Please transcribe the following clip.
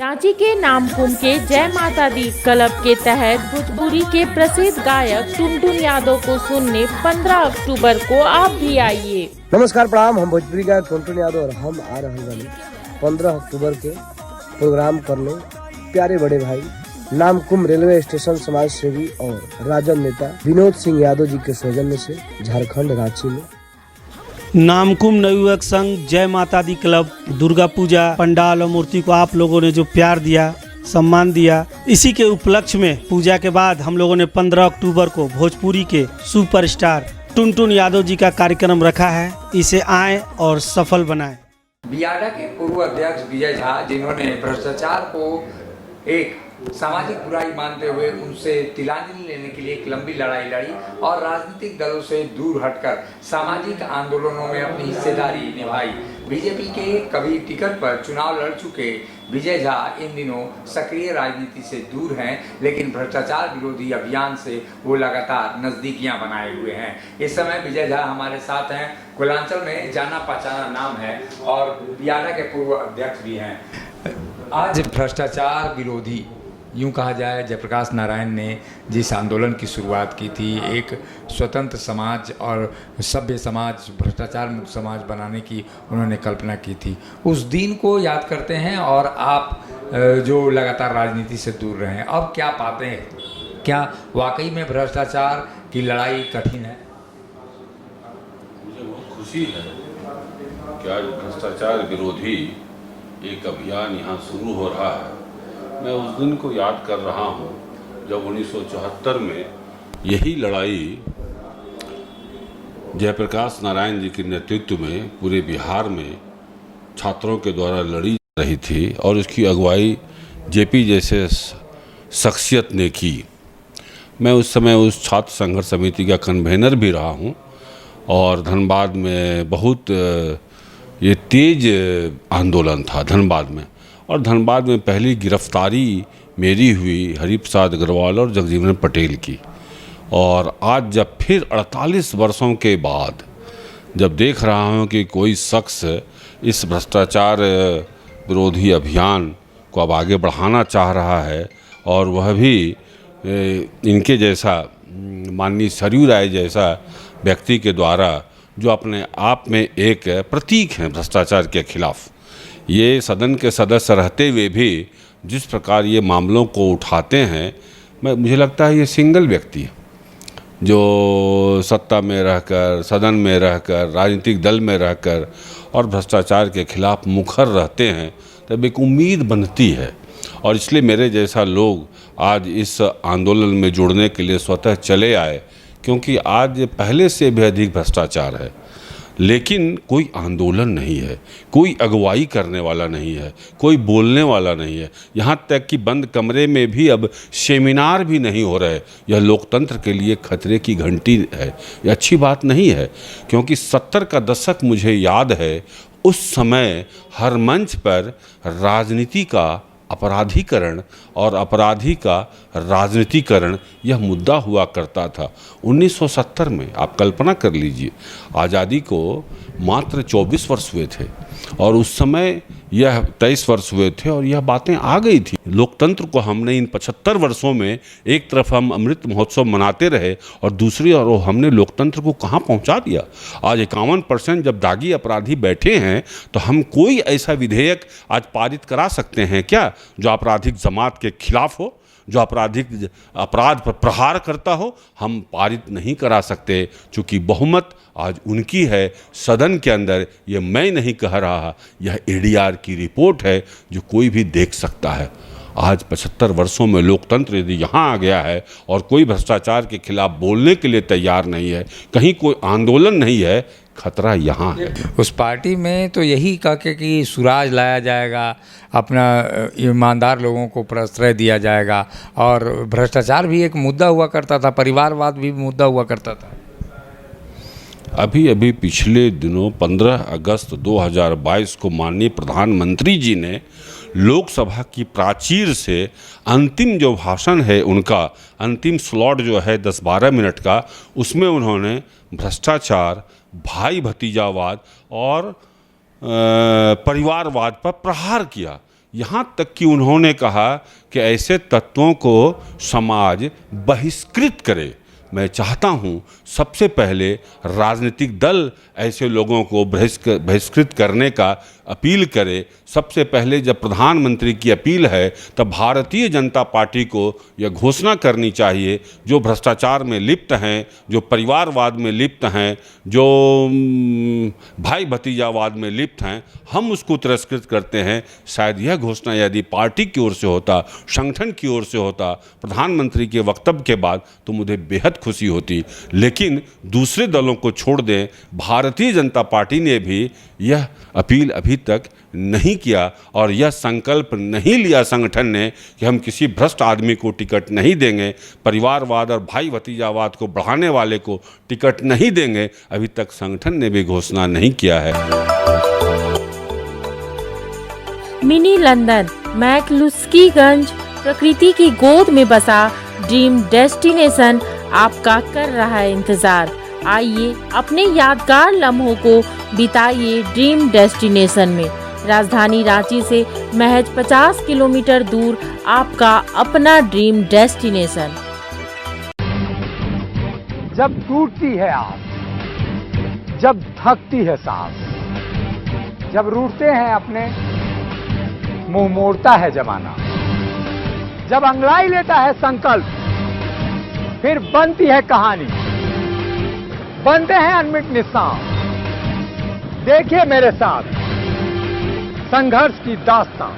रांची के नामकुम के जय माता दी क्लब के तहत भोजपुरी के प्रसिद्ध गायक टुनटुन यादव को सुनने 15 अक्टूबर को आप भी आइए। नमस्कार प्रणाम, हम भोजपुरी गायक टुनटुन यादव और हम आ रहे हैं 15 अक्टूबर के प्रोग्राम करने प्यारे बड़े भाई नामकुम रेलवे स्टेशन समाज सेवी और राजद नेता विनोद सिंह यादव जी के सौजन्य से झारखंड रांची में नामकुम नवयुवक संघ जय माता दी क्लब दुर्गा पूजा पंडाल और मूर्ति को आप लोगों ने जो प्यार दिया, सम्मान दिया, इसी के उपलक्ष्य में पूजा के बाद हम लोगों ने 15 अक्टूबर को भोजपुरी के सुपरस्टार टुनटुन यादव जी का कार्यक्रम रखा है। इसे आए और सफल बनाएं। बियाडा के पूर्व अध्यक्ष विजय झा, जिन्होंने भ्रष्टाचार को एक सामाजिक बुराई मानते हुए उनसे तिलांजलि लेने के लिए एक लंबी लड़ाई लड़ी और राजनीतिक दलों से दूर हटकर सामाजिक आंदोलनों में अपनी हिस्सेदारी निभाई। बीजेपी के कभी टिकट पर चुनाव लड़ चुके विजय झा इन दिनों सक्रिय राजनीति से दूर हैं, लेकिन भ्रष्टाचार विरोधी अभियान से वो लगातार नजदीकियां बनाए हुए हैं। इस समय विजय झा हमारे साथ हैं, कुलांचल में जाना पहचाना नाम है और बियाडा के पूर्व अध्यक्ष भी हैं। आज भ्रष्टाचार विरोधी यूँ कहा जाए, जयप्रकाश नारायण ने जिस आंदोलन की शुरुआत की थी, एक स्वतंत्र समाज और सभ्य समाज, भ्रष्टाचार मुक्त समाज बनाने की उन्होंने कल्पना की थी, उस दिन को याद करते हैं। और आप जो लगातार राजनीति से दूर रहे हैं, अब क्या पाते हैं? क्या वाकई में भ्रष्टाचार की लड़ाई कठिन है? मुझे बहुत खुशी है कि आज भ्रष्टाचार विरोधी एक अभियान यहाँ शुरू हो रहा है। मैं उस दिन को याद कर रहा हूँ जब 1974 में यही लड़ाई जयप्रकाश नारायण जी के नेतृत्व में पूरे बिहार में छात्रों के द्वारा लड़ी जा रही थी और उसकी अगुवाई जेपी जैसे शख्सियत ने की। मैं उस समय उस छात्र संघर्ष समिति का कन्वेनर भी रहा हूँ और धनबाद में बहुत ये तेज आंदोलन था धनबाद में। और धनबाद में पहली गिरफ्तारी मेरी हुई हरिप्रसाद अग्रवाल और जगजीवन पटेल की। और आज जब फिर 48 वर्षों के बाद जब देख रहा हूँ कि कोई शख्स इस भ्रष्टाचार विरोधी अभियान को अब आगे बढ़ाना चाह रहा है और वह भी इनके जैसा माननीय सरयू राय जैसा व्यक्ति के द्वारा, जो अपने आप में एक प्रतीक हैं भ्रष्टाचार के खिलाफ, ये सदन के सदस्य रहते हुए भी जिस प्रकार ये मामलों को उठाते हैं, मुझे लगता है ये सिंगल व्यक्ति है जो सत्ता में रहकर, सदन में रहकर, राजनीतिक दल में रहकर और भ्रष्टाचार के खिलाफ मुखर रहते हैं, तब एक उम्मीद बनती है। और इसलिए मेरे जैसा लोग आज इस आंदोलन में जुड़ने के लिए स्वतः चले आए, क्योंकि आज पहले से भी अधिक भ्रष्टाचार है, लेकिन कोई आंदोलन नहीं है, कोई अगुवाई करने वाला नहीं है, कोई बोलने वाला नहीं है। यहाँ तक कि बंद कमरे में भी अब सेमिनार भी नहीं हो रहे। यह लोकतंत्र के लिए खतरे की घंटी है। यह अच्छी बात नहीं है, क्योंकि 70 का दशक मुझे याद है, उस समय हर मंच पर राजनीति का अपराधीकरण और अपराधी का राजनीतिकरण यह मुद्दा हुआ करता था। 1970 में आप कल्पना कर लीजिए, आज़ादी को मात्र 24 वर्ष हुए थे और उस समय यह 23 वर्ष हुए थे और यह बातें आ गई थी। लोकतंत्र को हमने इन 75 वर्षों में एक तरफ हम अमृत महोत्सव मनाते रहे और दूसरी ओर हमने लोकतंत्र को कहाँ पहुँचा दिया। आज 51% जब दागी अपराधी बैठे हैं, तो हम कोई ऐसा विधेयक आज पारित करा सकते हैं क्या जो आपराधिक जमात के खिलाफ हो, जो अपराध पर प्रहार करता हो? हम पारित नहीं करा सकते, चूँकि बहुमत आज उनकी है सदन के अंदर। ये मैं नहीं कह रहा, यह एडीआर की रिपोर्ट है जो कोई भी देख सकता है। आज 75 वर्षों में लोकतंत्र यदि यहाँ आ गया है और कोई भ्रष्टाचार के खिलाफ बोलने के लिए तैयार नहीं है, कहीं कोई आंदोलन नहीं है, खतरा यहाँ है। उस पार्टी में तो यही कह के कि सुराज लाया जाएगा, अपना ईमानदार लोगों को प्रश्रय दिया जाएगा, और भ्रष्टाचार भी एक मुद्दा हुआ करता था, परिवारवाद भी मुद्दा हुआ करता था। अभी पिछले दिनों 15 अगस्त 2022 को माननीय प्रधानमंत्री जी ने लोकसभा की प्राचीर से अंतिम जो भाषण है, उनका अंतिम स्लॉट जो है 10-12 मिनट का, उसमें उन्होंने भ्रष्टाचार, भाई भतीजावाद और परिवारवाद पर प्रहार किया। यहाँ तक कि उन्होंने कहा कि ऐसे तत्वों को समाज बहिष्कृत करे। मैं चाहता हूँ सबसे पहले राजनीतिक दल ऐसे लोगों को बहिष्कृत करने का अपील करे। सबसे पहले जब प्रधानमंत्री की अपील है तब भारतीय जनता पार्टी को यह घोषणा करनी चाहिए, जो भ्रष्टाचार में लिप्त हैं, जो परिवारवाद में लिप्त हैं, जो भाई भतीजावाद में लिप्त हैं, हम उसको तिरस्कृत करते हैं। शायद यह घोषणा यदि पार्टी की ओर से होता, संगठन की ओर से होता, प्रधानमंत्री के वक्तव्य के बाद, तो मुझे बेहद खुशी होती। लेकिन दूसरे दलों को छोड़ दें, भारतीय जनता पार्टी ने भी यह अपील अभी तक नहीं किया और यह संकल्प नहीं लिया संगठन ने कि हम किसी भ्रष्ट आदमी को टिकट नहीं देंगे, परिवारवाद और भाई भतीजावाद को बढ़ाने वाले को टिकट नहीं देंगे। अभी तक संगठन ने भी घोषणा नहीं किया है। मिनी लंदन, मैक्लुस्कीगंज, प्रकृति की गोद में बसा ड्रीम डेस्टिनेशन आपका कर रहा है इंतजार। आइए अपने यादगार लम्हों को बिताइए ड्रीम डेस्टिनेशन में। राजधानी रांची से महज 50 किलोमीटर दूर आपका अपना ड्रीम डेस्टिनेशन। जब टूटती है आस, जब थकती है सांस, जब रूठते हैं अपने, मुंह मोड़ता है जमाना, जब अंगड़ाई लेता है संकल्प, फिर बनती है कहानी, बनते हैं अनमिट निशान। देखिए मेरे साथ संघर्ष की दास्तां।